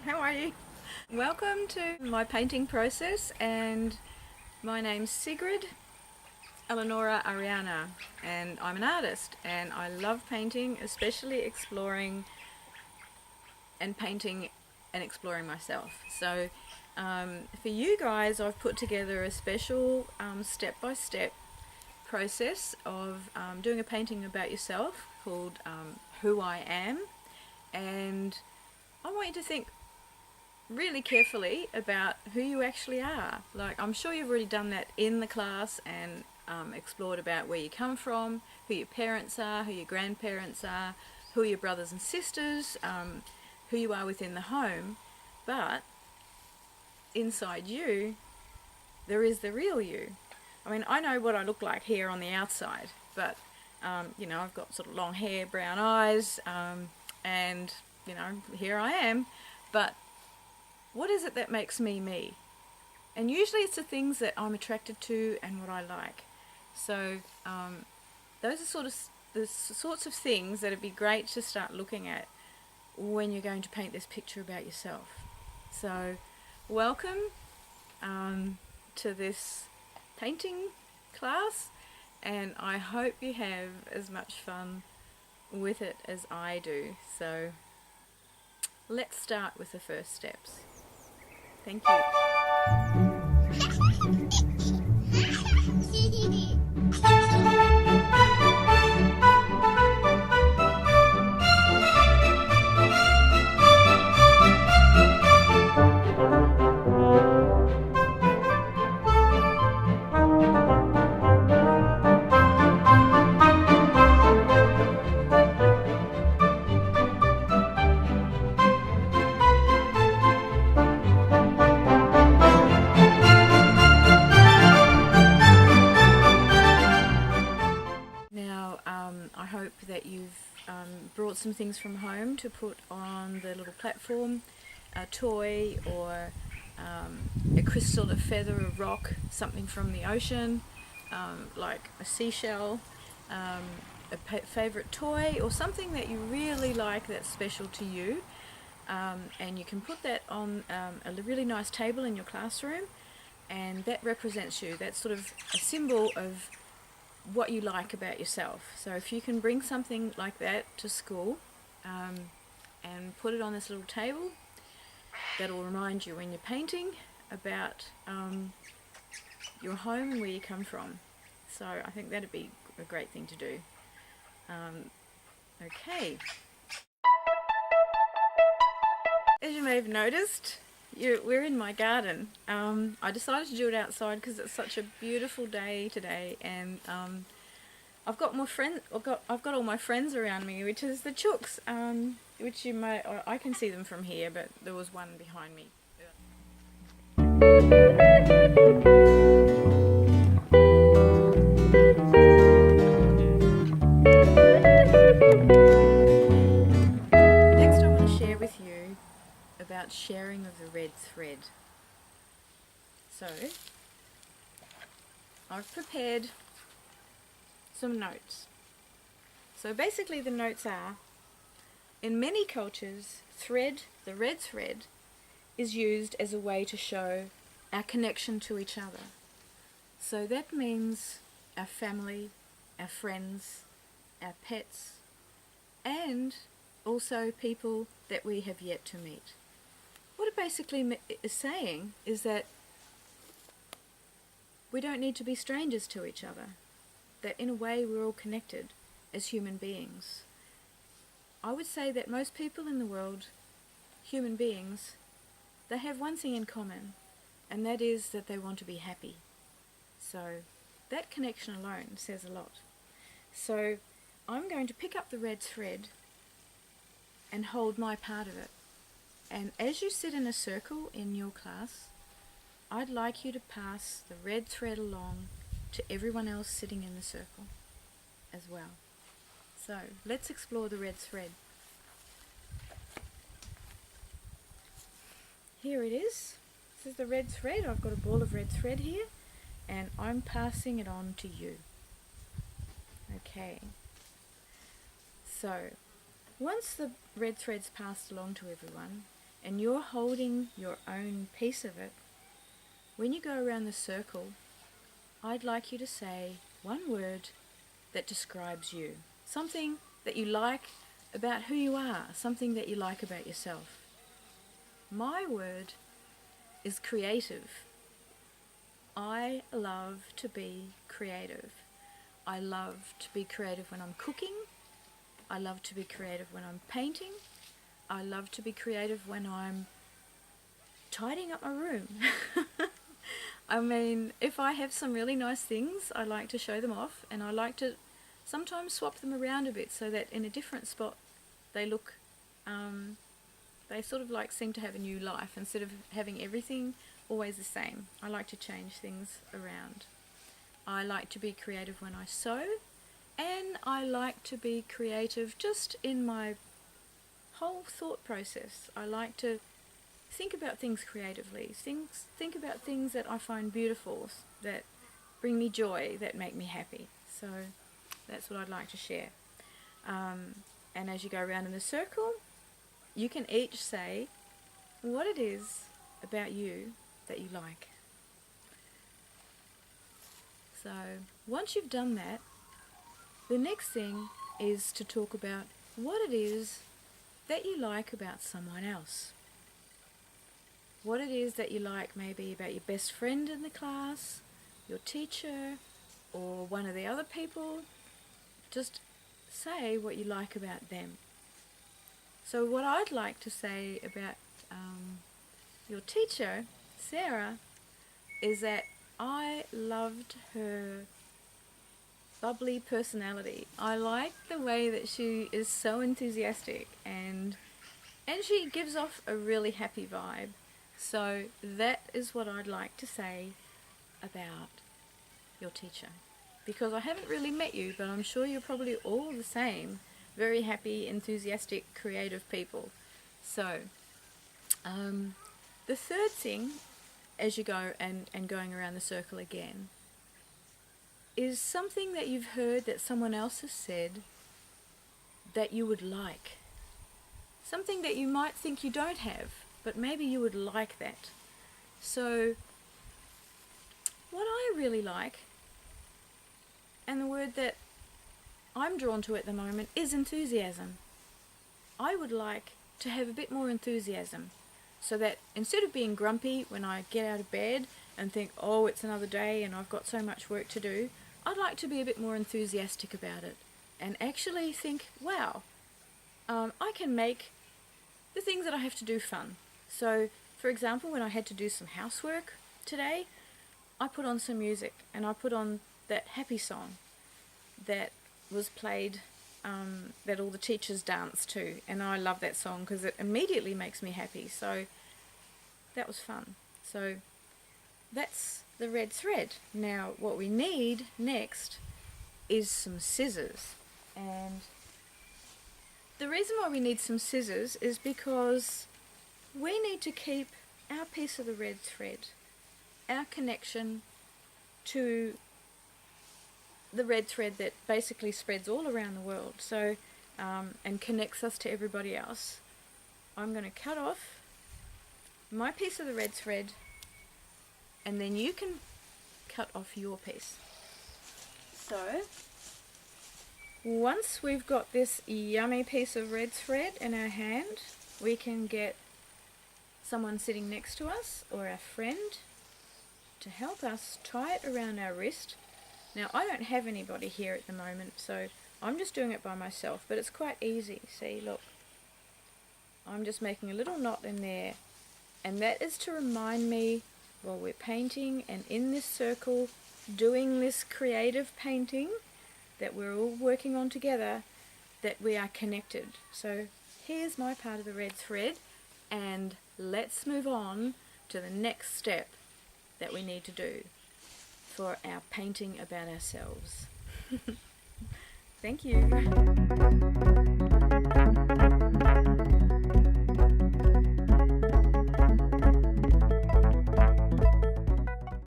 How are you? Welcome to my painting process, and my name's Sigrid, Eleonora, Ariana, and I'm an artist and I love painting, especially exploring and painting and exploring myself. So for you guys, I've put together a special step-by-step process of doing a painting about yourself called Who I Am, and I want you to think really carefully about who you actually are. Like, I'm sure you've already done that in the class and explored about where you come from, who your parents are, who your grandparents are, who are your brothers and sisters, who you are within the home. But inside you, there is the real you. I mean, I know what I look like here on the outside, but I've got sort of long hair, brown eyes, and here I am. But what is it that makes me me? And usually it's the things that I'm attracted to and what I like. So those are the sorts of things that would be great to start looking at when you're going to paint this picture about yourself. So welcome to this painting class, and I hope you have as much fun with it as I do. So let's start with the first steps. Thank you. I hope that you've brought some things from home to put on the little platform, a toy or a crystal, a feather, a rock, something from the ocean, like a seashell, a favourite toy, or something that you really like that's special to you. And you can put that on a really nice table in your classroom, and that represents you. That's sort of a symbol of what you like about yourself. So if you can bring something like that to school and put it on this little table, that'll remind you when you're painting about your home and where you come from. So I think that'd be a great thing to do. Okay. As you may have noticed, we're in my garden. I decided to do it outside because it's such a beautiful day today, and I've got all my friends around me, which is the chooks, which I can see them from here, but there was one behind me. Next, I want to share with you about sharing of the red thread. So I've prepared some notes. So basically the notes are, in many cultures, the red thread, is used as a way to show our connection to each other. So that means our family, our friends, our pets, and also people that we have yet to meet. What it basically is saying is that we don't need to be strangers to each other, that in a way we're all connected as human beings. I would say that most people in the world, human beings, they have one thing in common, and that is that they want to be happy. So that connection alone says a lot. So I'm going to pick up the red thread and hold my part of it. And as you sit in a circle in your class, I'd like you to pass the red thread along to everyone else sitting in the circle as well. So let's explore the red thread. Here it is. This is the red thread. I've got a ball of red thread here, and I'm passing it on to you. Okay. So once the red thread's passed along to everyone, and you're holding your own piece of it, when you go around the circle, I'd like you to say one word that describes you. Something that you like about who you are, something that you like about yourself. My word is creative. I love to be creative. I love to be creative when I'm cooking. I love to be creative when I'm painting. I love to be creative when I'm tidying up my room. I mean, if I have some really nice things, I like to show them off, and I like to sometimes swap them around a bit so that in a different spot they look, they sort of like seem to have a new life instead of having everything always the same. I like to change things around. I like to be creative when I sew, and I like to be creative just in my whole thought process. I like to think about things creatively, think about things that I find beautiful, that bring me joy, that make me happy. So that's what I'd like to share. And as you go around in the circle, you can each say what it is about you that you like. So once you've done that, the next thing is to talk about what it is that you like about someone else. What it is that you like maybe about your best friend in the class, your teacher, or one of the other people. Just say what you like about them. So what I'd like to say about your teacher, Sarah, is that I loved her bubbly personality. I like the way that she is so enthusiastic and she gives off a really happy vibe. So that is what I'd like to say about your teacher. Because I haven't really met you, but I'm sure you're probably all the same. Very happy, enthusiastic, creative people. So, the third thing, as you go and going around the circle again, is something that you've heard that someone else has said that you would like. Something that you might think you don't have, but maybe you would like that. So, what I really like, and the word that I'm drawn to at the moment, is enthusiasm. I would like to have a bit more enthusiasm, so that instead of being grumpy when I get out of bed and think, oh, it's another day and I've got so much work to do, I'd like to be a bit more enthusiastic about it and actually think, wow, I can make the things that I have to do fun. So, for example, when I had to do some housework today, I put on some music and I put on that happy song that was played, that all the teachers danced to, and I love that song because it immediately makes me happy. So that was fun. So that's the red thread. Now what we need next is some scissors, and the reason why we need some scissors is because we need to keep our piece of the red thread, our connection to the red thread that basically spreads all around the world, so and connects us to everybody else. I'm going to cut off my piece of the red thread, and then you can cut off your piece. So once we've got this yummy piece of red thread in our hand, we can get someone sitting next to us or our friend to help us tie it around our wrist. Now I don't have anybody here at the moment, so I'm just doing it by myself, but it's quite easy. See, look, I'm just making a little knot in there, and that is to remind me while we're painting and in this circle doing this creative painting that we're all working on together, that we are connected. So here's my part of the red thread, and let's move on to the next step that we need to do for our painting about ourselves. Thank you.